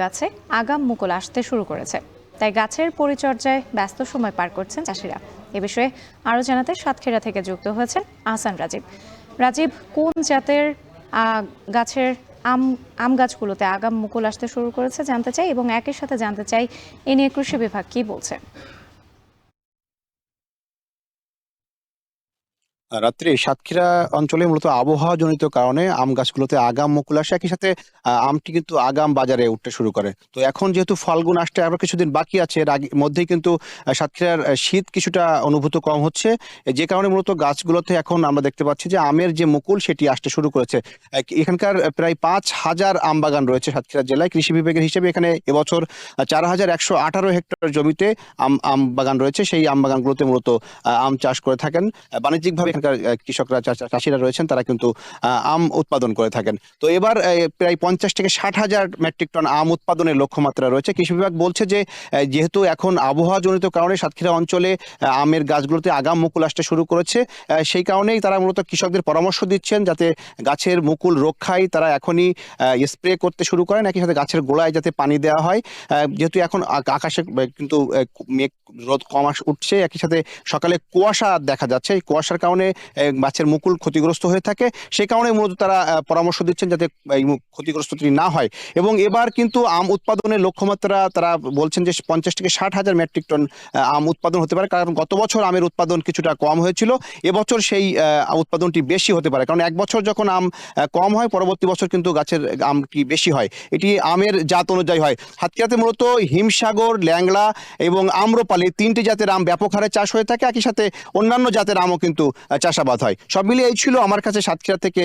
গাছে আগাম মুকুল আসতে শুরু করেছে, তাই গাছের পরিচর্যায় ব্যস্ত সময় পার করছেন চাষিরা। এ বিষয়ে আরও জানাতে সাতক্ষীরা থেকে যুক্ত হয়েছেন আহসান রাজীব। রাজীব, কোন জাতের গাছের আম গাছগুলোতে আগাম মুকুল আসতে শুরু করেছে জানতে চাই, এবং একই সাথে জানতে চাই এ নিয়ে কৃষি বিভাগ কি বলছে। রাত্রে সাতক্ষীরা অঞ্চলে মূলত আবহাওয়াজনিত কারণে আম গাছগুলোতে আগাম মুকুল আসে, একই সাথে আমটি কিন্তু আগাম বাজারে উঠতে শুরু করে। তো এখন যেহেতু ফাল্গুন আসতে আরো কিছুদিন বাকি আছে, এর মধ্যেই কিন্তু সাতক্ষীরার শীত কিছুটা অনুভূত কম হচ্ছে, যে কারণে মূলত গাছগুলোতে এখন আমরা দেখতে পাচ্ছি যে আমের যে মুকুল সেটি আসতে শুরু করেছে। এখানকার প্রায় 5,000 আম বাগান রয়েছে সাতক্ষীরা জেলায়। কৃষি বিভাগের হিসেবে এখানে এবছর 4,118 হেক্টর জমিতে আম বাগান রয়েছে। সেই আম বাগানগুলোতে মূলত আম চাষ করে থাকেন বাণিজ্যিকভাবে। এখানকার কৃষকরা চাষিরা রয়েছেন, তারা কিন্তু আম উৎপাদন করে থাকেন। তো এবার প্রায় 50 থেকে 60,000 মেট্রিক টন আম উৎপাদনের লক্ষ্যমাত্রা রয়েছে। কৃষি বিভাগ বলছে যে যেহেতু এখন আবহাওয়াজনিত কারণে সাতক্ষীরা অঞ্চলে আমের গাছগুলোতে আগাম মুকুল আসতে শুরু করেছে, সেই কারণেই তারা মূলত কৃষকদের পরামর্শ দিচ্ছেন যাতে গাছের মুকুল রক্ষায় তারা এখনই স্প্রে করতে শুরু করেন, একই সাথে গাছের গোড়ায় যাতে পানি দেওয়া হয়। যেহেতু এখন আকাশে কিন্তু মেঘ রোদ কম উঠছে, একই সাথে সকালে কুয়াশা দেখা যাচ্ছে, এই কুয়াশার কারণে গাছের মুকুল ক্ষতিগ্রস্ত হয়ে থাকে। সেই কারণে মূলত তারা পরামর্শ দিচ্ছেন যাতে এই ক্ষতিগ্রস্তটি না হয়। এবং এবার কিন্তু আম উৎপাদনের লক্ষ্যমাত্রা তারা বলছেন যে 50 থেকে 60,000 মেট্রিক টন আম উৎপাদন হতে পারে, কারণ গত বছর আমের উৎপাদন কিছুটা কম হয়েছিল। এবছর সেই উৎপাদনটি বেশি হতে পারে, কারণ এক বছর যখন আম কম হয়, পরবর্তী বছর কিন্তু গাছের আমটি বেশি হয়। এটি আমের জাত অনুযায়ী হয়। সাতক্ষীরাতে মূলত হিমসাগর, ল্যাংড়া এবং আম্রপালি তিনটি জাতের আম ব্যাপক হারে চাষ হয়ে থাকে, একই সাথে অন্যান্য জাতের আমও কিন্তু চাষাবাদ হয়। সব মিলিয়ে এই ছিল আমার কাছে সাতক্ষীরা থেকে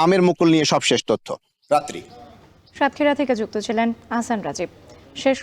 আমের মুকুল নিয়ে সবশেষ তথ্য। রাত্রি সাতক্ষীরা থেকে যুক্ত ছিলেন আহসান রাজীব। শেষ